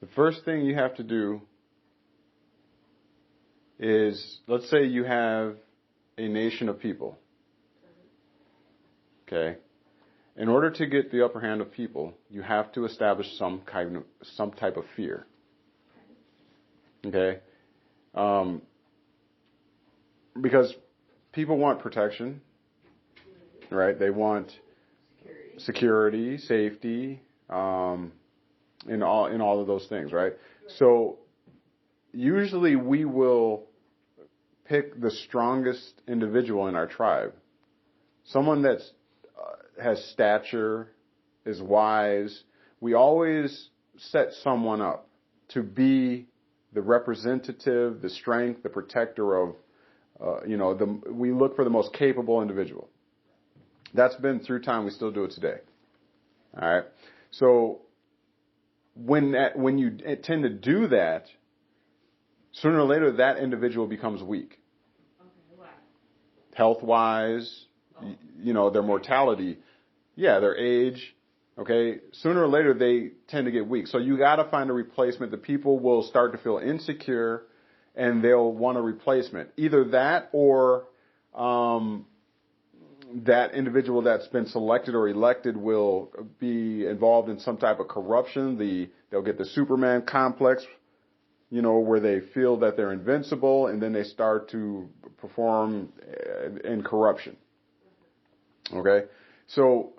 The first thing you have to do is, let's say you have a nation of people. Okay? In order to get the upper hand of people, you have to establish some type of fear. Okay? Because people want protection, right? They want security, safety, in all of those things, right? So usually we will pick the strongest individual in our tribe, someone that's has stature, is wise. We always set someone up to be the representative, the strength, the protector of, we look for the most capable individual. That's been through time. We still do it today. All right. So when you tend to do that, sooner or later that individual becomes weak. Okay, why? Health-wise, their mortality, their age. Okay, sooner or later they tend to get weak. So you got to find a replacement. The people will start to feel insecure, and they'll want a replacement. Either that or that individual that's been selected or elected will be involved in some type of corruption. They'll get the Superman complex, where they feel that they're invincible, and then they start to perform in corruption. Okay, so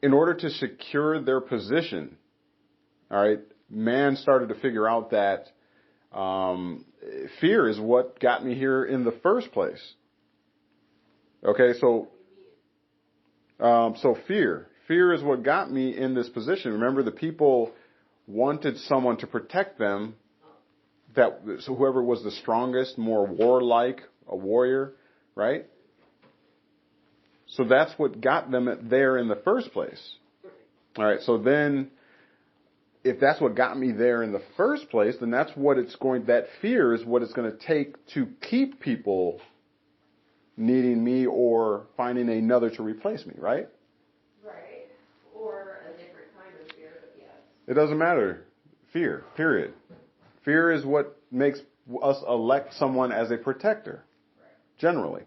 in order to secure their position, all right, man started to figure out that fear is what got me here in the first place. Okay, so fear is what got me in this position. Remember, the people wanted someone to protect them, so whoever was the strongest, more warlike, a warrior, right? So that's what got them there in the first place. All right, so then if that's what got me there in the first place, then that fear is what it's going to take to keep people needing me or finding another to replace me, right? Right. Or a different kind of fear, but yes. It doesn't matter. Fear, period. Fear is what makes us elect someone as a protector, generally.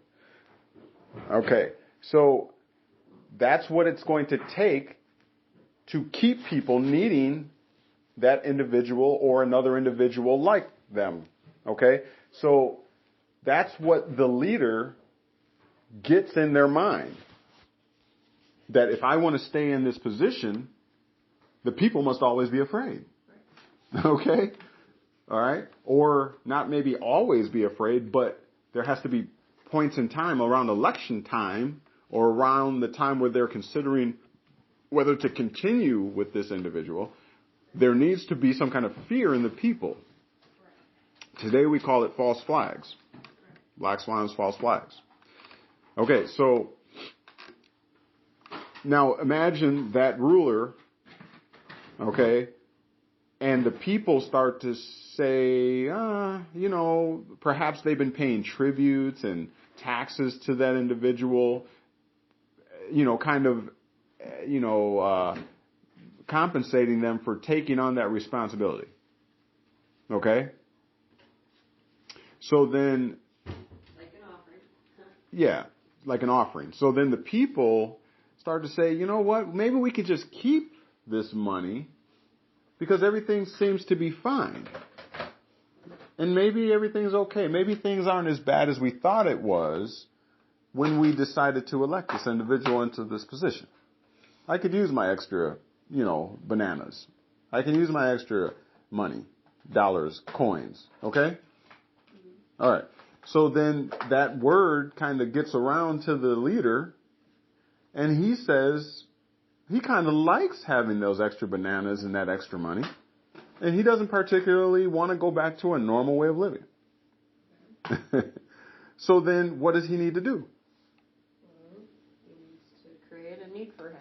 Okay, so that's what it's going to take to keep people needing that individual or another individual like them. Okay, so that's what the leader gets in their mind. That if I want to stay in this position, the people must always be afraid. Okay? All right? Or not maybe always be afraid, but there has to be points in time around election time or around the time where they're considering whether to continue with this individual. There needs to be some kind of fear in the people. Today we call it false flags. Black swans, false flags. Okay, so now imagine that ruler, okay, and the people start to say, perhaps they've been paying tributes and taxes to that individual, compensating them for taking on that responsibility. Okay? So then... Like an offering. Yeah, like an offering. So then the people start to say, you know what, maybe we could just keep this money because everything seems to be fine. And maybe everything's okay. Maybe things aren't as bad as we thought it was when we decided to elect this individual into this position. I could use my extra, bananas. I can use my extra money, dollars, coins, okay? All right. So then that word kind of gets around to the leader, and he says he kind of likes having those extra bananas and that extra money, and he doesn't particularly want to go back to a normal way of living. So then what does he need to do? He needs to create a need for him.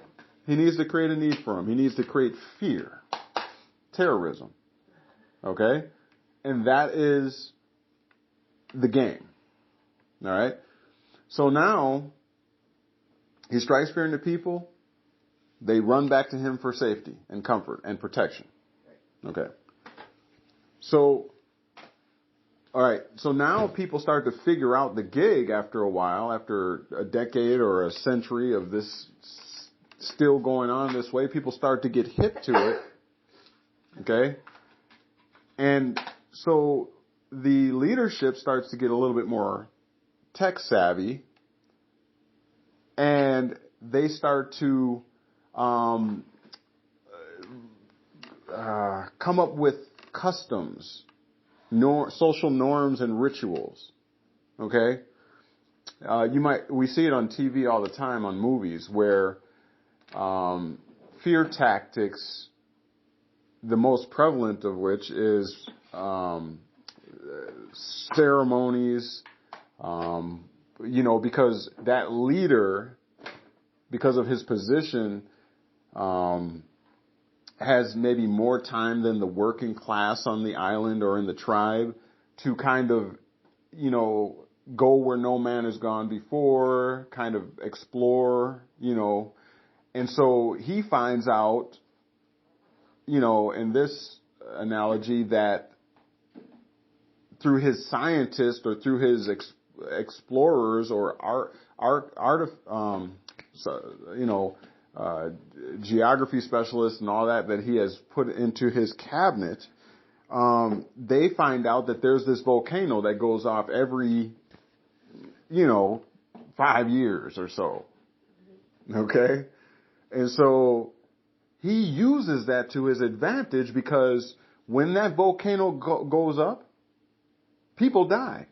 He needs to create a need for him. He needs to create fear, terrorism, okay? And that is the game. All right? So now, he strikes fear into people, They run back to him for safety and comfort and protection. Okay. So, all right. So now people start to figure out the gig after a while, after a decade or a century of this still going on this way. People start to get hip to it. Okay. And so the leadership starts to get a little bit more tech savvy, and they start to come up with customs, social norms and rituals. Okay, we see it on TV all the time, on movies, where fear tactics, the most prevalent of which is ceremonies, because that leader, because of his position, has maybe more time than the working class on the island or in the tribe to kind of, go where no man has gone before, kind of explore, And so he finds out, in this analogy, that through his scientists or through his explorers or geography specialists and all that he has put into his cabinet, they find out that there's this volcano that goes off every, 5 years or so. Okay? And so he uses that to his advantage, because when that volcano goes up, people die.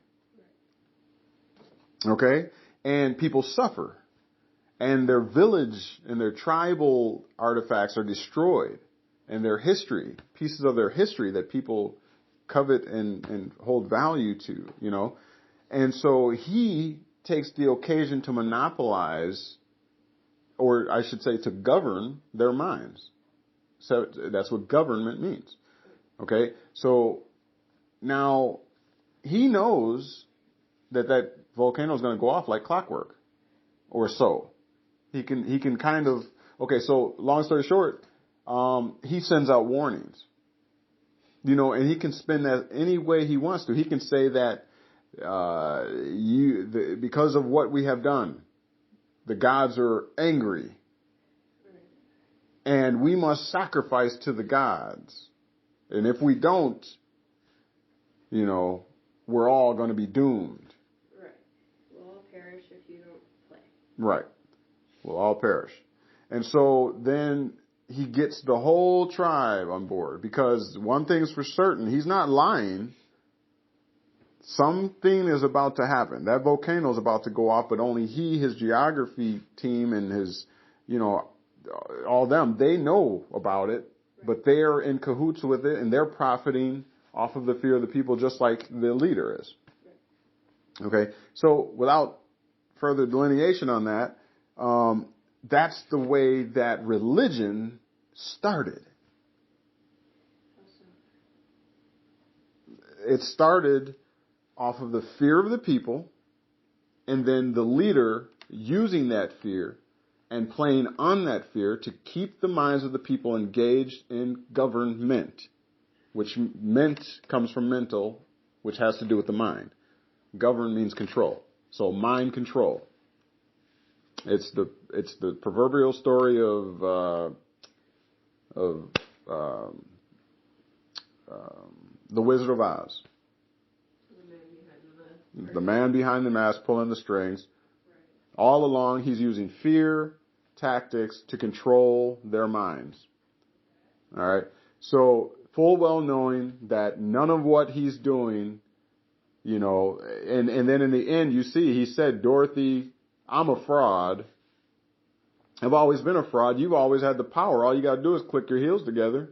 Okay? And people suffer. And their village and their tribal artifacts are destroyed. And their history, pieces of their history that people covet and hold value to, And so he takes the occasion to monopolize, or I should say to govern, their minds. So that's what government means. Okay? So now he knows that volcano is going to go off like clockwork, or so. He can kind of, okay, so long story short, he sends out warnings, and he can spin that any way he wants to. He can say that, because of what we have done, the gods are angry, and we must sacrifice to the gods. And if we don't, we're all going to be doomed. Right. We'll all perish if you don't play. Right. We'll all perish. And so then he gets the whole tribe on board, because one thing's for certain, he's not lying. Something is about to happen. That volcano is about to go off, but only he, his geography team, and his, all them, they know about it, but they're in cahoots with it, and they're profiting off of the fear of the people, just like the leader is. Okay, so without further delineation on that, that's the way that religion started. It started off of the fear of the people, and then the leader using that fear and playing on that fear to keep the minds of the people engaged in government, which ment comes from mental, which has to do with the mind. Govern means control. So mind control. It's the proverbial story of the Wizard of Oz. The man behind the mask pulling the strings. Right. All along, he's using fear tactics to control their minds. All right. So full well knowing that none of what he's doing, and then in the end, you see, he said, Dorothy, I'm a fraud. I've always been a fraud. You've always had the power. All you got to do is click your heels together.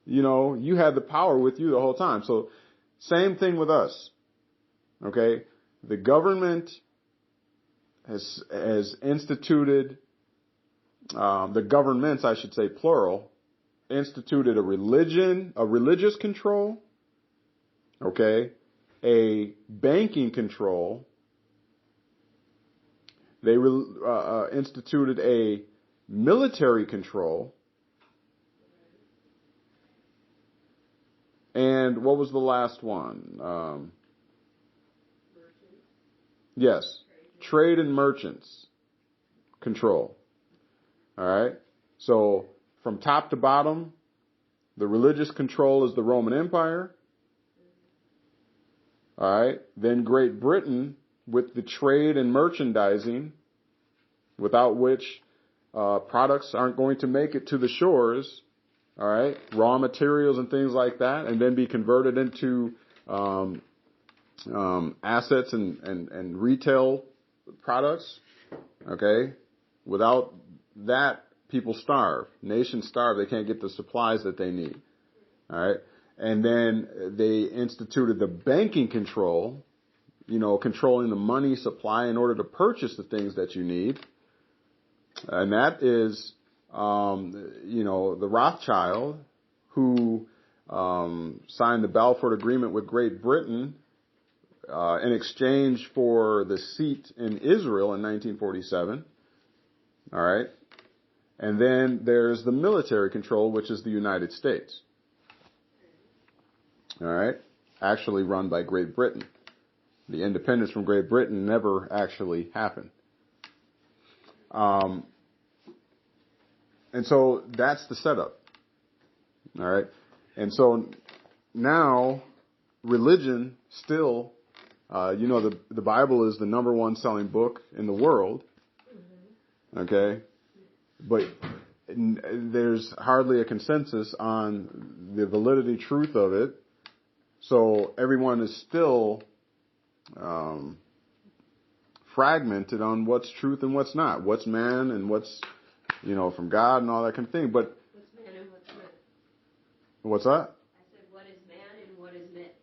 You had the power with you the whole time. So same thing with us. Okay. The government has instituted, the governments, I should say plural, instituted a religious control. Okay. A banking control. They instituted a military control, and what was the last one? Yes, trade and merchants control. All right. So from top to bottom, the religious control is the Roman Empire. All right. Then Great Britain with the trade and merchandising, without which products aren't going to make it to the shores. All right. Raw materials and things like that, and then be converted into assets and retail products. Okay. Without that, people starve. Nations starve. They can't get the supplies that they need. All right. And then they instituted the banking control, controlling the money supply in order to purchase the things that you need. And that is, the Rothschild who signed the Balfour Agreement with Great Britain in exchange for the seat in Israel in 1947. All right. And then there's the military control, which is the United States. All right. Actually run by Great Britain. The independence from Great Britain never actually happened. And so that's the setup. All right. And so now religion still, the Bible is the number one selling book in the world. Okay. But there's hardly a consensus on the validity, truth of it. So everyone is still fragmented on what's truth and what's not. What's man and what's, from God and all that kind of thing. But what's man and what's myth? What's that? I said, what is man and what is myth?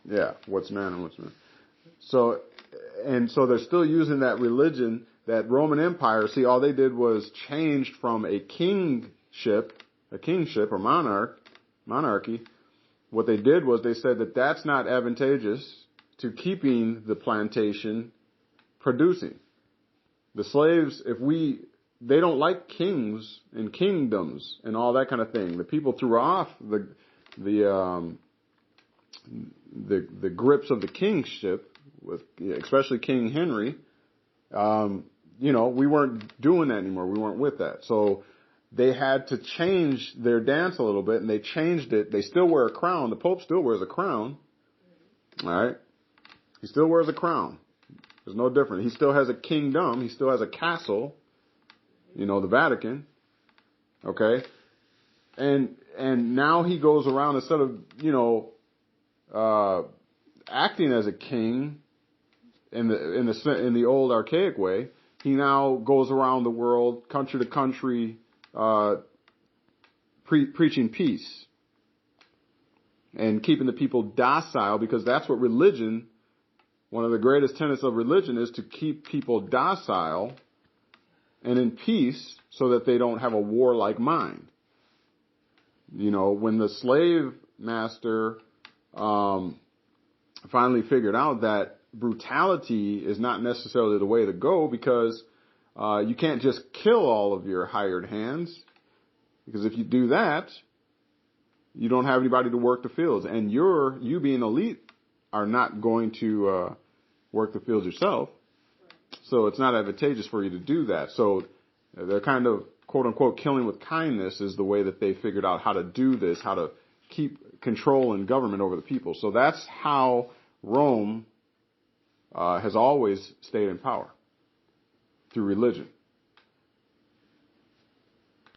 Yeah, what's man and what's myth. So they're still using that religion, that Roman Empire. See, all they did was changed from a kingship or monarchy. What they did was they said that that's not advantageous to keeping the plantation producing. The slaves, they don't like kings and kingdoms and all that kind of thing. The people threw off the grips of the kingship, with especially King Henry. We weren't doing that anymore. We weren't with that. So they had to change their dance a little bit, and they changed it. They still wear a crown. The Pope still wears a crown. All right. He still wears a crown. There's no different. He still has a kingdom. He still has a castle. The Vatican. Okay. And now he goes around, instead of, acting as a king in the old archaic way, he now goes around the world, country to country, preaching peace and keeping the people docile, because that's what religion, one of the greatest tenets of religion, is to keep people docile and in peace so that they don't have a warlike mind. When the slave master finally figured out that brutality is not necessarily the way to go, because you can't just kill all of your hired hands, because if you do that, you don't have anybody to work the fields, and you being elite are not going to work the fields yourself. So it's not advantageous for you to do that. So they're kind of, quote unquote, killing with kindness is the way that they figured out how to do this, how to keep control and government over the people. So that's how Rome has always stayed in power, through religion.